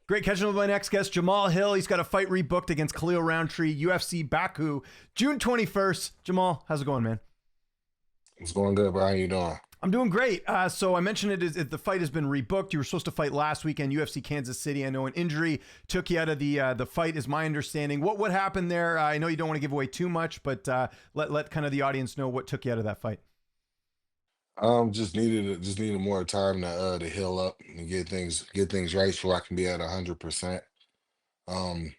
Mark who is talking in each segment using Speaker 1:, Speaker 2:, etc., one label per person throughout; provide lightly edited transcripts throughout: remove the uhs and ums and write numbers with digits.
Speaker 1: Great catching up with my next guest, Jamahal Hill. He's got a fight rebooked against Khalil Rountree, UFC Baku, June 21st. Jamahal, how's it going, man?
Speaker 2: It's going good, bro. How you doing?
Speaker 1: I'm doing great. So I mentioned the fight has been rebooked. You were supposed to fight last weekend, UFC Kansas City. I know an injury took you out of the fight, is my understanding. What happened there? I know you don't want to give away too much, but let kind of the audience know what took you out of that fight.
Speaker 2: Just needed more time to heal up and get things right so I can be at 100%. Um,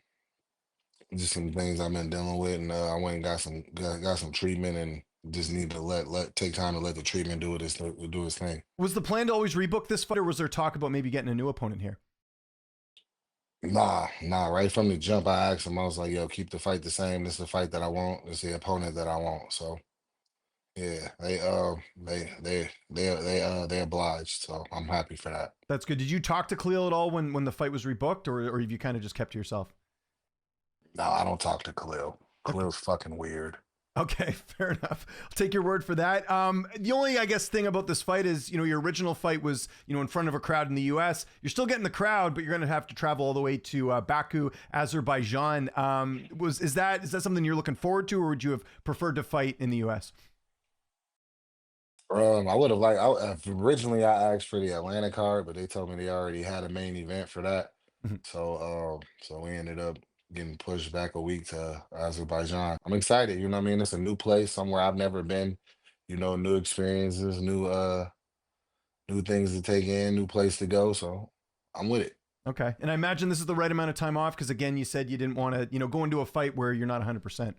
Speaker 2: just some things I've been dealing with, and I went and got some treatment, and just need to let take time to let the treatment do its thing.
Speaker 1: Was the plan to always rebook this fight, or was there talk about maybe getting a new opponent here?
Speaker 2: Nah. Right from the jump, I asked him. I was like, "Yo, keep the fight the same. This is the fight that I want. This is the opponent that I want." So yeah, they obliged. So I'm happy for that.
Speaker 1: That's good. Did you talk to Khalil at all when the fight was rebooked, or have you kind of just kept to yourself?
Speaker 2: No, I don't talk to Khalil. Khalil's fucking weird.
Speaker 1: Okay, fair enough. I'll take your word for that. The only, I guess, thing about this fight is, your original fight was, in front of a crowd in the U.S. You're still getting the crowd, but you're going to have to travel all the way to Baku, Azerbaijan. Is that something you're looking forward to, or would you have preferred to fight in the U.S.?
Speaker 2: I would have originally I asked for the Atlanta card, but they told me they already had a main event for that.
Speaker 1: Mhm.
Speaker 2: So we ended up getting pushed back a week to Azerbaijan. I'm excited, you know what I mean? It's a new place, somewhere I've never been, new experiences, new things to take in, new place to go. So I'm with it.
Speaker 1: Okay. And I imagine this is the right amount of time off, because again, you said you didn't want to, go into a fight where you're not 100%.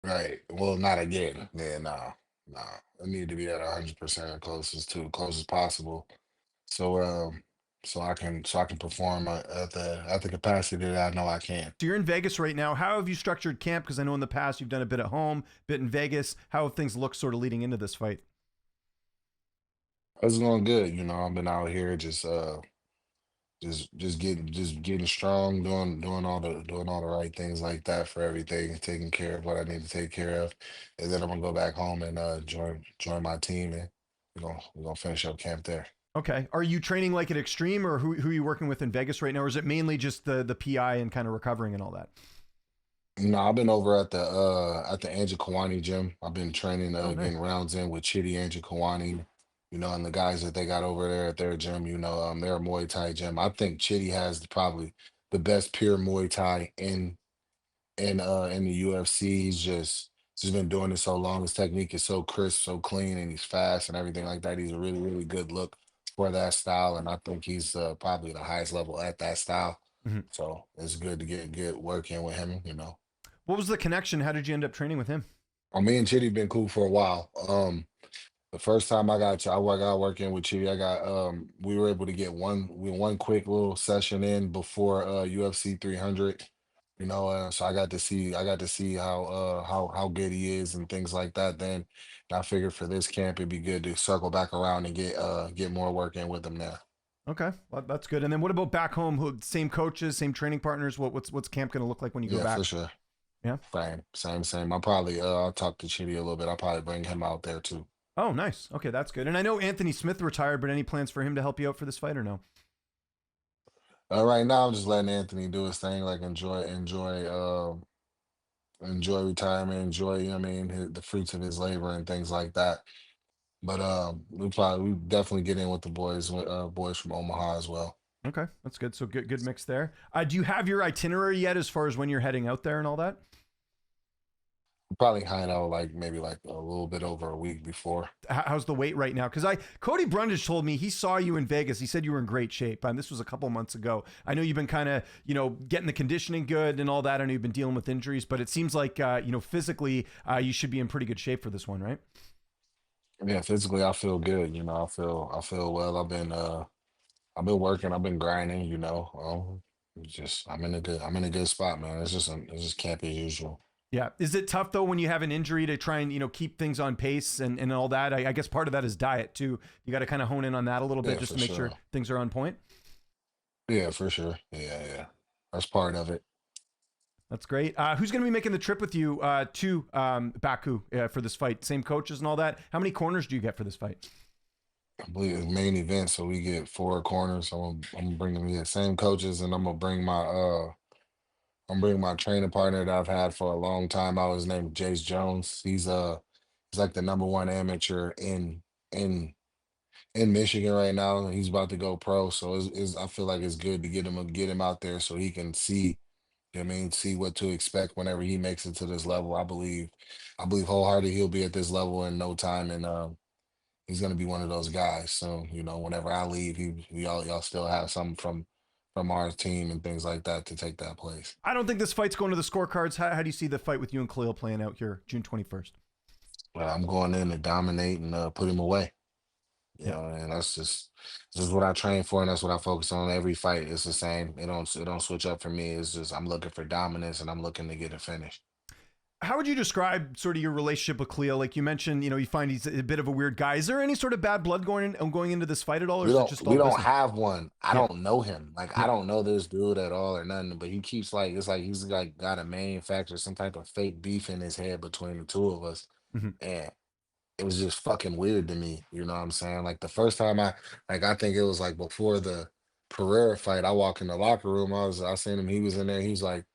Speaker 2: Right. Well, not again. Yeah, no. I need to be at 100% close as possible. So so I can perform at the capacity that I know I can.
Speaker 1: So you're in Vegas right now. How have you structured camp? Because I know in the past you've done a bit at home, bit in Vegas. How have things looked sort of leading into this fight?
Speaker 2: It's going good. I've been out here just getting strong, doing all the right things like that for everything, taking care of what I need to take care of, and then I'm gonna go back home and join my team, and we're gonna finish up camp there.
Speaker 1: Okay. Are you training like at Extreme, or who are you working with in Vegas right now? Or is it mainly just the PI and kind of recovering and all that?
Speaker 2: No, I've been over at the Angel Kawani gym. I've been training,
Speaker 1: Oh, nice.
Speaker 2: getting rounds in with Chitty Angel Kawani, and the guys that they got over there at their gym. They're a Muay Thai gym. I think Chitty has probably the best pure Muay Thai in the UFC. He's just been doing it so long. His technique is so crisp, so clean, and he's fast and everything like that. He's a really, really good look for that style, and I think he's probably the highest level at that style.
Speaker 1: Mhm.
Speaker 2: So it's good to get work in with him.
Speaker 1: What was the connection? How did you end up training with him?
Speaker 2: Me and Chitty been cool for a while. The first time I got working with Chitty, we were able to get one quick little session in before UFC 300. So I got to see how good he is and things like that. Then and I figured for this camp it'd be good to circle back around and get more work in with him now.
Speaker 1: Okay, well, that's good. And then what about back home? Same coaches, same training partners? What's camp going to look like when you go
Speaker 2: Yeah,
Speaker 1: back?
Speaker 2: for sure.
Speaker 1: Yeah.
Speaker 2: Same. I'll talk to Chitty a little bit. I'll probably bring him out there too.
Speaker 1: Oh, nice. Okay, that's good. And I know Anthony Smith retired, but any plans for him to help you out for this fight or no?
Speaker 2: Right now I'm just letting Anthony do his thing, like enjoy retirement, enjoy, the fruits of his labor and things like that. But we definitely get in with the boys from Omaha as well.
Speaker 1: Okay, that's good. So good mix there. Do you have your itinerary yet as far as when you're heading out there and all that?
Speaker 2: Probably hide out like maybe like a little bit over a week before.
Speaker 1: How's the weight right now? Because Cody Brundage told me he saw you in Vegas. He said you were in great shape. And this was a couple months ago. I know you've been kind of, getting the conditioning good and all that. I know you've been dealing with injuries, but it seems like, physically, you should be in pretty good shape for this one, right?
Speaker 2: Yeah, physically I feel good. I feel well. I've been working. I've been grinding. Just I'm in a good spot, man. It's just camp as usual.
Speaker 1: Yeah. Is it tough though when you have an injury to try and keep things on pace and all that? I guess part of that is diet too. You got to kind of hone in on that a little bit
Speaker 2: Yeah,
Speaker 1: just
Speaker 2: for
Speaker 1: to make sure
Speaker 2: sure.
Speaker 1: things are on point.
Speaker 2: Yeah, for sure. Yeah. That's part of it.
Speaker 1: That's great. Who's going to be making the trip with you to Baku for this fight? Same coaches and all that. How many corners do you get for this fight?
Speaker 2: I believe it's main event, so we get four corners. So I'm gonna bring them, yeah, same coaches, and I'm bringing my training partner that I've had for a long time. I was named Jace Jones. He's like the number one amateur in in Michigan right now. He's about to go pro, so I feel like it's good to get him out there so he can see. You know what I mean, see what to expect whenever he makes it to this level. I believe wholeheartedly he'll be at this level in no time, and he's gonna be one of those guys. So whenever I leave, y'all still have some from our team and things like that to take that place.
Speaker 1: I don't think this fight's going to the scorecards. How do you see the fight with you and Khalil playing out here, June 21st?
Speaker 2: But I'm going in to dominate and put him away.
Speaker 1: Yeah.
Speaker 2: And that's just what I train for, and that's what I focus on. Every fight it's the same. It don't switch up for me. It's just I'm looking for dominance and I'm looking to get a finish.
Speaker 1: How would you describe sort of your relationship with Khalil? Like you mentioned, you find he's a bit of a weird guy. Is there any sort of bad blood going into this fight at all, or
Speaker 2: We
Speaker 1: is it
Speaker 2: don't
Speaker 1: just
Speaker 2: we
Speaker 1: all
Speaker 2: don't
Speaker 1: business?
Speaker 2: have one. I
Speaker 1: Yeah.
Speaker 2: don't know him. Like
Speaker 1: Yeah.
Speaker 2: I don't know this dude at all or nothing. But he keeps like it's like he's like got a manufacture some type of fake beef in his head between the two of us.
Speaker 1: Hmm.
Speaker 2: And it was just fucking weird to me. You know what I'm saying? Like the first time I think it was like before the Pereira fight, I walk in the locker room, I seen him, he was in there, he's like,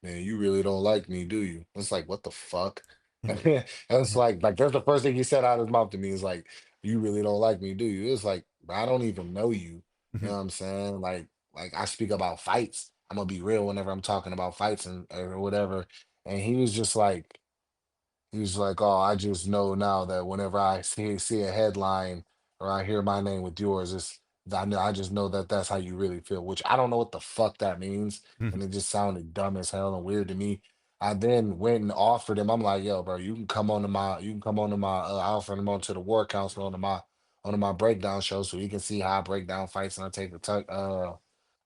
Speaker 2: man, you really don't like me, do you? It's like, what the fuck?
Speaker 1: Yeah.
Speaker 2: And it's
Speaker 1: Yeah.
Speaker 2: like that's the first thing he said out of his mouth to me is like, you really don't like me, do you? It's like, I don't even know you. You
Speaker 1: Hmm.
Speaker 2: know what I'm saying? Like I speak about fights. I'm gonna be real whenever I'm talking about fights and or whatever. And he was like, "Oh, I just know now that whenever I see a headline or I hear my name with yours, I just know that that's how you really feel." Which I don't know what the fuck that means,
Speaker 1: Hmm.
Speaker 2: and it just sounded dumb as hell and weird to me. I then went and offered him. I'm like, "Yo, bro, you can come onto my." I offered him onto the War Council onto my breakdown show, so you can see how I break down fights and I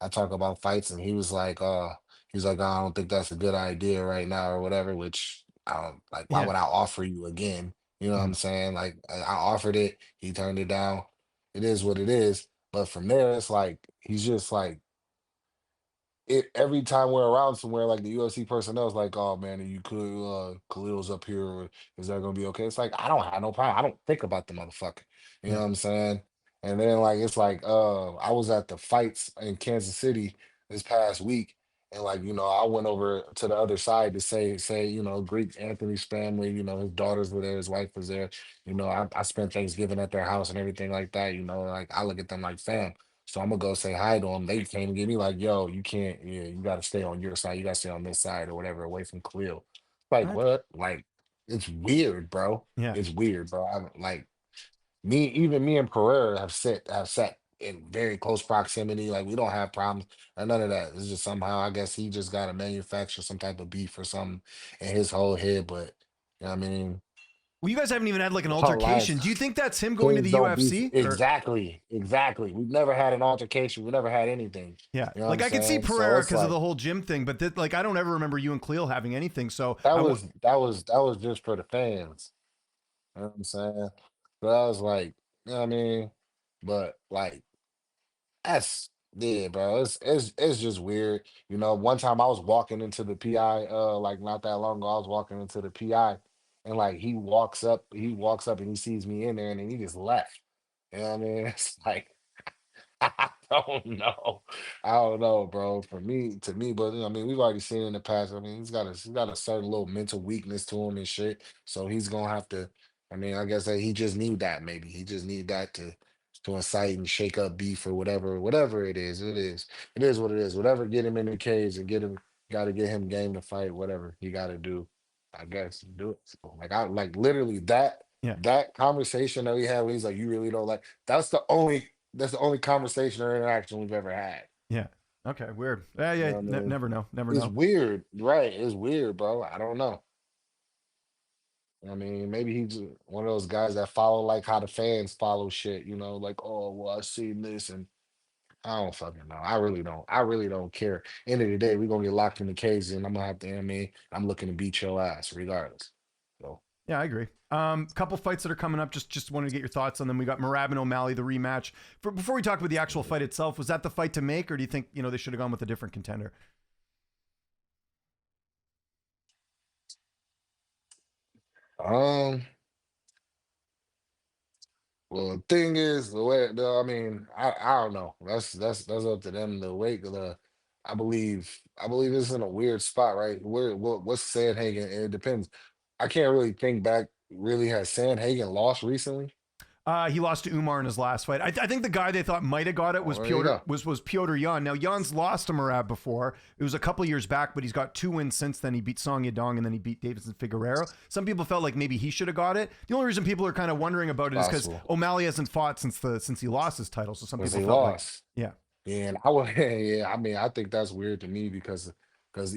Speaker 2: talk about fights, and he's like, I don't think that's a good idea right now or whatever, which I don't like. Why
Speaker 1: Yeah.
Speaker 2: would I offer you again? You know what I'm
Speaker 1: Mhm.
Speaker 2: saying? Like I offered it, he turned it down. It is what it is. But from there, it's like he's just like it every time we're around somewhere, like the UFC personnel is like, "Oh man, are you could Khalil's up here, or is that gonna be okay?" It's like I don't have no problem. I don't think about the motherfucker. You know
Speaker 1: Yeah.
Speaker 2: what I'm saying? And then like it's like I was at the fights in Kansas City this past week, and like I went over to the other side to say greet Anthony's family. His daughters were there, his wife was there. I spent Thanksgiving at their house and everything like that. Like I look at them like fam. So I'm gonna go say hi to them. They came and get me like, yo, you can't, yeah, you gotta stay on your side. You gotta stay on this side or whatever, away from Khalil. Like
Speaker 1: What?
Speaker 2: what? Like it's weird, bro.
Speaker 1: Yeah.
Speaker 2: It's weird, bro. Like even me and Pereira have sat in very close proximity. Like we don't have problems and none of that. It's just somehow I guess he just gotta manufacture some type of beef or something in his whole head. But you know what I mean,
Speaker 1: Well, you guys haven't even had like an
Speaker 2: our
Speaker 1: altercation.
Speaker 2: lives.
Speaker 1: Do you think that's him going to
Speaker 2: Kings
Speaker 1: the
Speaker 2: don't beef.
Speaker 1: UFC or?
Speaker 2: Exactly. Exactly. We've never had an altercation. We never had anything.
Speaker 1: Yeah,
Speaker 2: You know what
Speaker 1: like
Speaker 2: I'm
Speaker 1: I could see
Speaker 2: saying? So
Speaker 1: Pereira
Speaker 2: it's
Speaker 1: because of
Speaker 2: like
Speaker 1: the whole gym thing, but like I don't ever remember you and Khalil having anything. So
Speaker 2: that
Speaker 1: I want.
Speaker 2: was that was that was just for the fans. You know what I'm saying? But I was like, you know what I mean? But like that's yeah, bro. It's just weird. One time I was walking into the PI, like not that long ago, I was walking into the PI and like he walks up and he sees me in there and then he just left. You know what I mean? It's like I don't know. I don't know, bro. To me, but I mean, we've already seen in the past. I mean, he's got a certain little mental weakness to him and shit. So he's gonna have to. I mean, I guess that he just need that. Maybe he just need that to incite and shake up beef or whatever it is. It is what it is. Whatever get him in the cage and get him. Got to get him game to fight. Whatever he got to do. I guess do it. So, like I like literally
Speaker 1: Yeah,
Speaker 2: that conversation that we had when he's like, you really don't like. That's the only conversation or interaction we've ever had.
Speaker 1: yeah. Okay, weird. Yeah,
Speaker 2: You
Speaker 1: yeah.
Speaker 2: know what I mean?
Speaker 1: Never know. Never
Speaker 2: It's
Speaker 1: know.
Speaker 2: weird, right? It's weird, bro. I don't know. I mean, maybe he's one of those guys that follow like how the fans follow shit. Like, oh well, I seen this, and I don't fucking know. I really don't. I really don't care. End of the day, we're gonna get locked in the cage, and I'm gonna have to. I mean, I'm looking to beat your ass regardless. So.
Speaker 1: Yeah, I agree. Couple fights that are coming up. Just wanted to get your thoughts on them. We got Merab and O'Malley, the rematch. Before we talk about the actual fight itself, was that the fight to make, or do you think they should have gone with a different contender?
Speaker 2: Um, Well, the thing is, I mean, I don't know. That's up to them. The weight, I believe it's in a weird spot, right? What's Sandhagen? It depends. I can't really think back. Really, has Sandhagen lost recently?
Speaker 1: He lost to Umar in his last fight. I think the guy they thought might have got it was
Speaker 2: Oh, there you go.
Speaker 1: Piotr Jan. Now Jan's lost to Merab before. It was a couple years back, but he's got 2 wins since then. He beat Song Yadong and then he beat Davidson Figueroa. Some people felt like maybe he should have got it. The only reason people are kind of wondering about it is because
Speaker 2: Possible.
Speaker 1: O'Malley hasn't fought since he lost his title. So some
Speaker 2: Because
Speaker 1: people
Speaker 2: he
Speaker 1: felt like,
Speaker 2: lost.
Speaker 1: yeah,
Speaker 2: And I would, yeah, I mean, I think that's weird to me because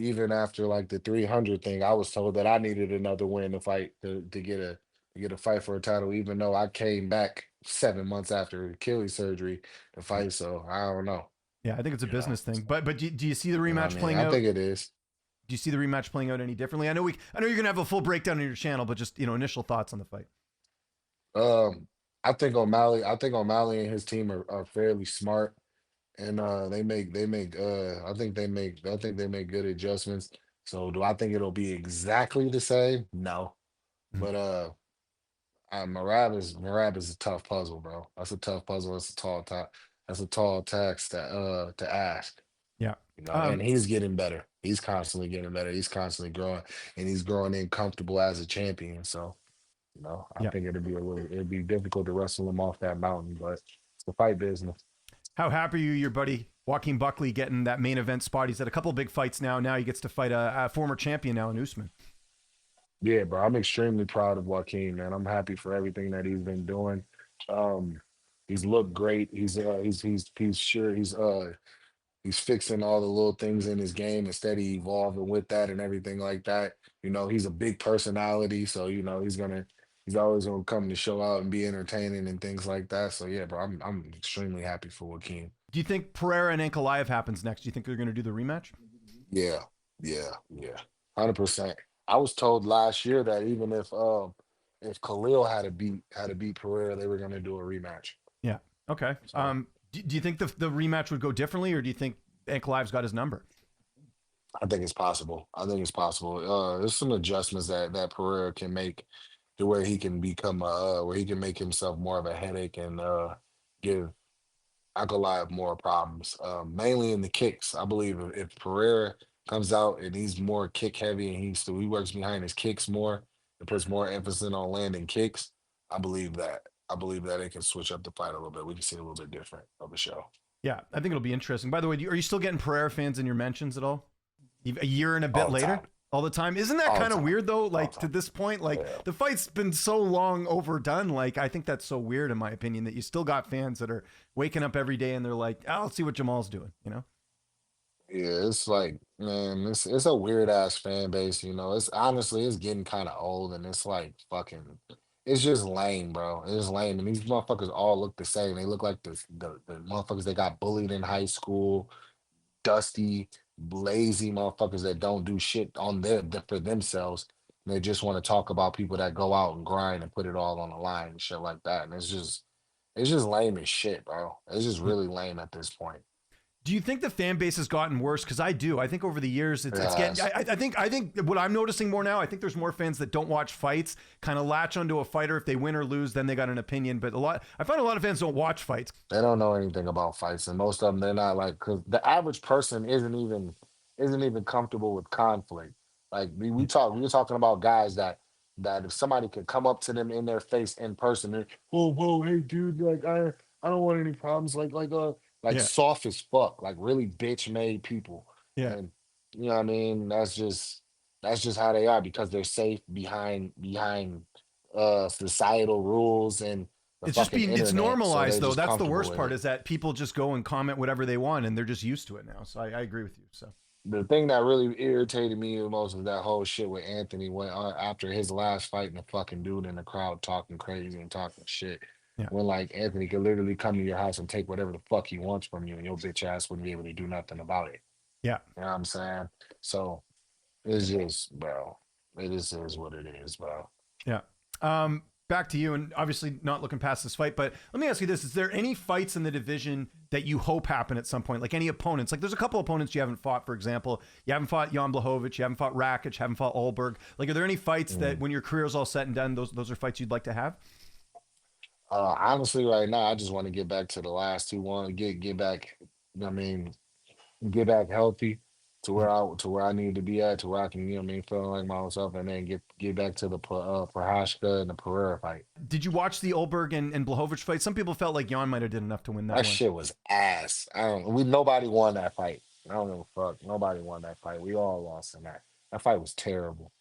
Speaker 2: even after like the 300 thing, I was told that I needed another win to fight to get a fight for a title, even though I came back 7 months after Achilles surgery to fight. So I don't know,
Speaker 1: yeah, I think it's a
Speaker 2: you know.
Speaker 1: business thing. But do you see the
Speaker 2: You know what
Speaker 1: rematch
Speaker 2: I mean?
Speaker 1: playing
Speaker 2: I
Speaker 1: out?
Speaker 2: think it is.
Speaker 1: Do you see the rematch playing out any differently? I know you're gonna have a full breakdown on your channel, but just initial thoughts on the fight.
Speaker 2: Um, I think O'Malley and his team are fairly smart, and I think they make good adjustments. So do I think it'll be exactly the same? No.
Speaker 1: Mhm.
Speaker 2: But Merab is a tough puzzle, bro. That's a tough puzzle. That's a tall tax to ask.
Speaker 1: Yeah.
Speaker 2: And he's getting better. He's constantly getting better. He's constantly growing, and he's growing in comfortable as a champion. So, I
Speaker 1: Yeah.
Speaker 2: think it'd be difficult to wrestle him off that mountain, but it's the fight business.
Speaker 1: How happy are you, your buddy Joaquin Buckley, getting that main event spot? He's had a couple of big fights now. Now he gets to fight a former champion now in Usman.
Speaker 2: Yeah, bro. I'm extremely proud of Joaquin, man. I'm happy for everything that he's been doing. Um, he's looked great. He's sure he's fixing all the little things in his game instead of evolving with that and everything like that. He's a big personality, so he's always gonna come to show out and be entertaining and things like that. So yeah, bro, I'm extremely happy for Joaquin.
Speaker 1: Do you think Pereira and Ankalaev happens next? Do you think they're going to do the rematch?
Speaker 2: Yeah, yeah, 100%. I was told last year that even if Khalil had to beat Pereira, they were gonna do a rematch.
Speaker 1: Yeah. Okay.
Speaker 2: So
Speaker 1: Do you think the rematch would go differently, or do you think Ankalaev's got his number?
Speaker 2: I think it's possible. I think it's possible. There's some adjustments that Pereira can make to where he can where he can make himself more of a headache and give Ankalaev more problems, mainly in the kicks. I believe if Pereira comes out and he's more kick heavy and he works behind his kicks more and puts more emphasis on landing kicks, I believe that it can switch up the fight a little bit. We can see a little bit different of the show.
Speaker 1: Yeah, I think it'll be interesting. By the way, are you still getting Pereira fans in your mentions at all? A year and a bit
Speaker 2: All the
Speaker 1: later?
Speaker 2: time.
Speaker 1: All the time? Isn't that
Speaker 2: All the
Speaker 1: kind of
Speaker 2: time.
Speaker 1: weird though?
Speaker 2: All the
Speaker 1: Like to
Speaker 2: time.
Speaker 1: this point, like
Speaker 2: Yeah.
Speaker 1: the fight's been so long overdone. Like I think that's so weird in my opinion that you still got fans that are waking up every day and they're like, "Oh, let's see what Jamal's doing," you know?
Speaker 2: Yeah, it's like, man, it's a weird ass fan base, It's honestly it's getting kind of old and it's like fucking it's just lame, bro. It's lame. And these motherfuckers all look the same. They look like the motherfuckers that got bullied in high school, dusty, lazy motherfuckers that don't do shit for themselves. And they just want to talk about people that go out and grind and put it all on the line and shit like that. And it's just lame as shit, bro. It's just really lame at this point.
Speaker 1: Do you think the fan base has gotten worse? Because I do. I think over the years,
Speaker 2: It
Speaker 1: it's getting.
Speaker 2: has.
Speaker 1: I think what I'm noticing more now. I think there's more fans that don't watch fights, kind of latch onto a fighter if they win or lose, then they got an opinion. But I find a lot of fans don't watch fights.
Speaker 2: They don't know anything about fights, and most of them they're not like because the average person isn't even comfortable with conflict. Like we were talking about guys that if somebody could come up to them in their face in person, and whoa, hey dude, like I don't want any problems, like
Speaker 1: Yeah,
Speaker 2: soft as fuck, like really bitch made people,
Speaker 1: yeah.
Speaker 2: and you know what I mean. That's just how they are because they're safe behind societal rules and the fucking
Speaker 1: It's
Speaker 2: internet, so
Speaker 1: normalized
Speaker 2: they're
Speaker 1: though.
Speaker 2: just
Speaker 1: That's the
Speaker 2: comfortable
Speaker 1: worst
Speaker 2: with
Speaker 1: part
Speaker 2: it.
Speaker 1: is that people just go and comment whatever they want and they're just used to it now. So I agree with you. So
Speaker 2: The thing that really irritated me the most was that whole shit with Anthony went on after his last fight and the fucking dude in the crowd talking crazy and talking shit.
Speaker 1: yeah,
Speaker 2: When like Anthony could literally come to your house and take whatever the fuck he wants from you and your bitch ass wouldn't be able to do nothing about it.
Speaker 1: yeah,
Speaker 2: You know what I'm saying? So it's just, bro, it just is what it is, bro.
Speaker 1: yeah. Back to you, and obviously not looking past this fight, but let me ask you this: is there any fights in the division that you hope happen at some point? Like any opponents? Like there's a couple opponents you haven't fought. For example, you haven't fought Jan Blachowicz, you haven't fought Rakic, haven't fought Ulberg. Like, are there any fights that when your career's all set and done, those are fights you'd like to have?
Speaker 2: Honestly, right now, I just want to get back to the last two. One, get back. I mean, get back healthy to where I need to be at, to where I can, you know, what I mean, feeling like myself, and then get back to the Prohashka and the Pereira fight.
Speaker 1: Did you watch the Ulberg and Blachowicz fight? Some people felt like Jan might have did enough to win that
Speaker 2: That
Speaker 1: one.
Speaker 2: shit was ass. I don't. We Nobody won that fight. I don't give a fuck. Nobody won that fight. We all lost in that. That fight was terrible.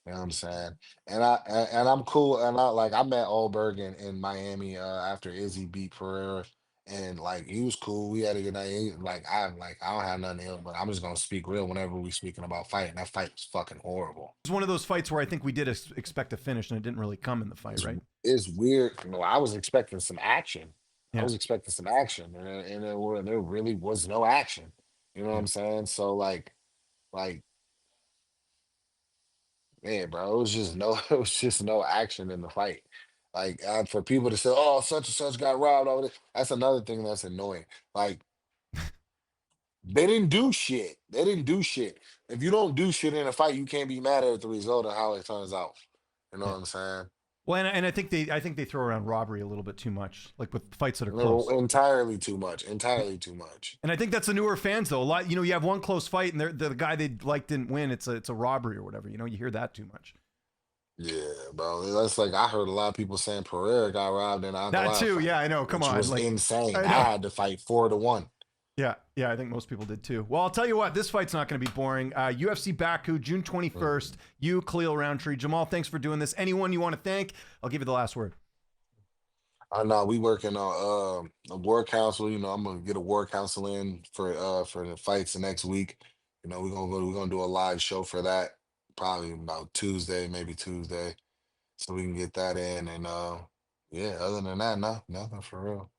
Speaker 2: You know what I'm saying? And I'm cool. And I met Ulberg in Miami after Izzy beat Pereira, and like he was cool. We had a good night. I don't have nothing else, but I'm just gonna speak real whenever we speaking about fighting. That fight was fucking horrible.
Speaker 1: It was one of those fights where I think we did expect a finish, and it didn't really come in the fight,
Speaker 2: It's
Speaker 1: right?
Speaker 2: it's weird. You know, I was expecting some action. I
Speaker 1: Yeah.
Speaker 2: was expecting some action, and there really was no action. You know what
Speaker 1: Yeah.
Speaker 2: I'm saying? So like man, bro, it was just no, it was just no action in the fight. Like for people to say, "Oh, such and such got robbed," over this, that's another thing that's annoying. Like they didn't do shit. They didn't do shit. If you don't do shit in a fight, you can't be mad at the result of how it turns out. You know
Speaker 1: Yeah.
Speaker 2: what I'm saying?
Speaker 1: Well, and I think they throw around robbery a little bit too much, like with fights that are
Speaker 2: No,
Speaker 1: close.
Speaker 2: entirely too much. Entirely too much.
Speaker 1: And I think that's the newer fans though. A lot, you have one close fight, and the guy they like didn't win. It's a robbery or whatever. You hear that too much.
Speaker 2: Yeah, bro. That's like I heard a lot of people saying Pereira got robbed in the
Speaker 1: That
Speaker 2: Ankalaev
Speaker 1: too.
Speaker 2: fight,
Speaker 1: Yeah, I know. Come
Speaker 2: which
Speaker 1: on,
Speaker 2: was
Speaker 1: like
Speaker 2: insane.
Speaker 1: I
Speaker 2: I
Speaker 1: know.
Speaker 2: had to fight 4-1.
Speaker 1: Yeah, yeah, I think most people did too. Well, I'll tell you what, this fight's not going to be boring. UFC Baku, June 21st. You, Khalil Rountree. Jamal, thanks for doing this. Anyone you want to thank, I'll give you the last word.
Speaker 2: I know we working on a war council. You know, I'm gonna get a war council in for the fights the next week. You know, we're gonna do a live show for that probably about Tuesday, maybe Tuesday, so we can get that in. And yeah, other than that, no, nothing for real.